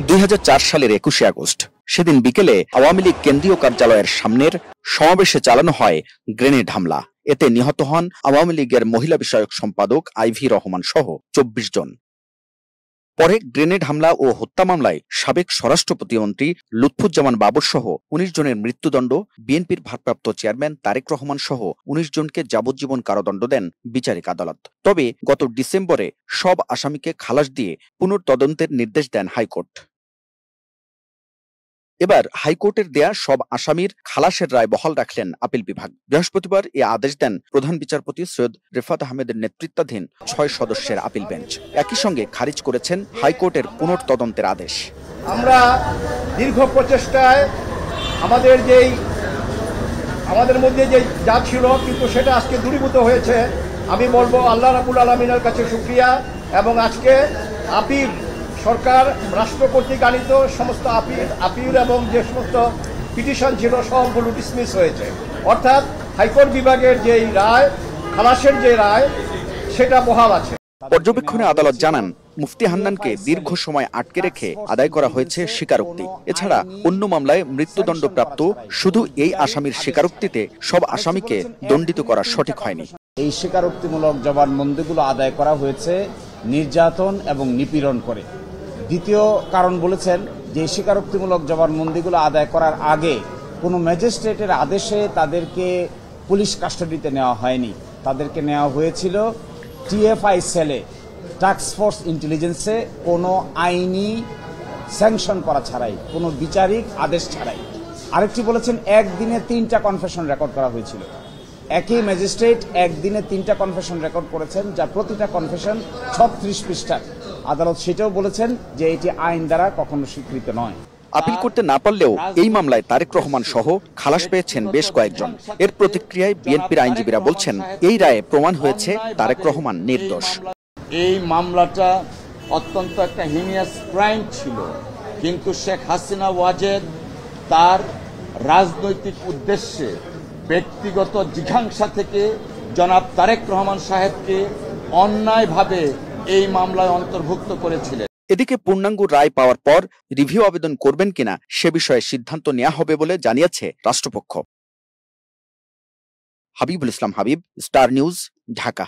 2004 সালের 21শে আগস্ট সেদিন বিকেলে আওয়ামী লীগ কেন্দ্রীয় কার্যালয়ের সামনের সমাবেশে চালানো হয় গ্রেনেড হামলা। এতে নিহত হন আওয়ামী লীগের মহিলা বিষয়ক সম্পাদক আইভি রহমান সহ 24 জন। পরে গ্রেনেড হামলা ও হত্যা মামলায় সাবেক স্বরাষ্ট্র প্রতিমন্ত্রী লুৎফুজ্জামান বাবর সহ 19 জনের মৃত্যুদণ্ড, বিএনপির ভারপ্রাপ্ত চেয়ারম্যান তারেক রহমান সহ 19 জনকে যাবজ্জীবন কারাদণ্ড দেন বিচারিক আদালত। তবে গত ডিসেম্বরে সব আসামিকে খালাস দিয়ে পুনর্তদন্তের নির্দেশ দেন হাইকোর্ট। এবার হাইকোর্টের দেয়া সব আসামির খালাসের রায় বহাল রাখলেন আপিল বিভাগ। বৃহস্পতিবার এ আদেশ দেন প্রধান বিচারপতি সৈয়দ রেফাত আহমেদের নেতৃত্বাধীন 6 সদস্যের আপিল বেঞ্চ। একই সঙ্গে খারিজ করেছেন হাইকোর্টের পুনর্তদন্তের আদেশ। আমরা দীর্ঘ প্রচেষ্টায় আমাদের মধ্যে যে যা ছিল কিন্তু সেটা আজকে দূরীভূত হয়েছে। আমি বলবো আল্লাহ রাব্বুল আলামিনের কাছে শুকরিয়া। এবং আজকে আপিল সরকার রাষ্ট্র কর্তৃক আনিত সমস্ত আপিল এবং যে সমস্ত পিটিশন ছিল সবগুলো ডিসমিস হয়েছে। অর্থাৎ হাইকোর্ট বিভাগের যেই রায়, খালাসের যে রায়, সেটা বহাল আছে। পর্যবেক্ষণে আদালত জানান, মুফতি হান্নানকে দীর্ঘ সময় আটকে রেখে আদায় করা হয়েছে স্বীকারোক্তি। এছাড়া অন্য মামলায় মৃত্যুদণ্ডপ্রাপ্ত শুধু এই আসামির স্বীকারোক্তিতে সব আসামিকে দণ্ডিত করা সঠিক হয়নি। এই স্বীকারোক্তিমূলক জবানবন্দিগুলো আদায় করা হয়েছে নির্যাতন এবং নিপীড়ন করে। দ্বিতীয় কারণ বলেছেন যে স্বীকারোক্তিমূলক জবানবন্দিগুলো আদায় করার আগে কোনো ম্যাজিস্ট্রেটের আদেশে তাদেরকে পুলিশ কাস্টাডিতে নেওয়া হয়নি। তাদেরকে নেওয়া হয়েছিল টিএফআই সেলে, টাস্ক ফোর্স ইন্টেলিজেন্সে, কোনো আইনি স্যাংশন করা ছাড়াই, কোনো বিচারিক আদেশ ছাড়াই। আরেকটি বলেছেন একদিনে 3টা কনফেশন রেকর্ড করা হয়েছিল। একই ম্যাজিস্ট্রেট একদিনে 3টা কনফেশন রেকর্ড করেছেন, যা প্রতিটা কনফেশন 36 পৃষ্ঠার। আদালত সেটাও বলেছেন যে এটি আইন দ্বারা কখনো স্বীকৃত নয়। আপিল করতে না পারলেও এই মামলায় তারেক রহমান সহ খালাস পেয়েছেন বেশ কয়েকজন। এর প্রতিক্রিয়ায় বিএনপির আইনজীবীরা বলছেন, এই রায়ে প্রমাণ হয়েছে তারেক রহমান নির্দোষ। এই মামলাটা অত্যন্ত একটা হিনিয়াস ক্রাইম ছিল, কিন্তু শেখ হাসিনা ওয়াজেদ তার রাজনৈতিক উদ্দেশ্যে ব্যক্তিগত জিঘাংসা থেকে জনাব তারেক রহমান সাহেবকে অন্যায়ভাবে এই মামলায় অন্তর্ভুক্ত করেছিলেন। এদিকে পূর্ণাঙ্গ রায় পাওয়ার পর রিভিউ আবেদন করবেন কিনা সে বিষয়ে সিদ্ধান্ত নেওয়া হবে বলে জানিয়েছে রাষ্ট্রপক্ষ। হাবিবুল ইসলাম হাবিব, স্টার নিউজ, ঢাকা।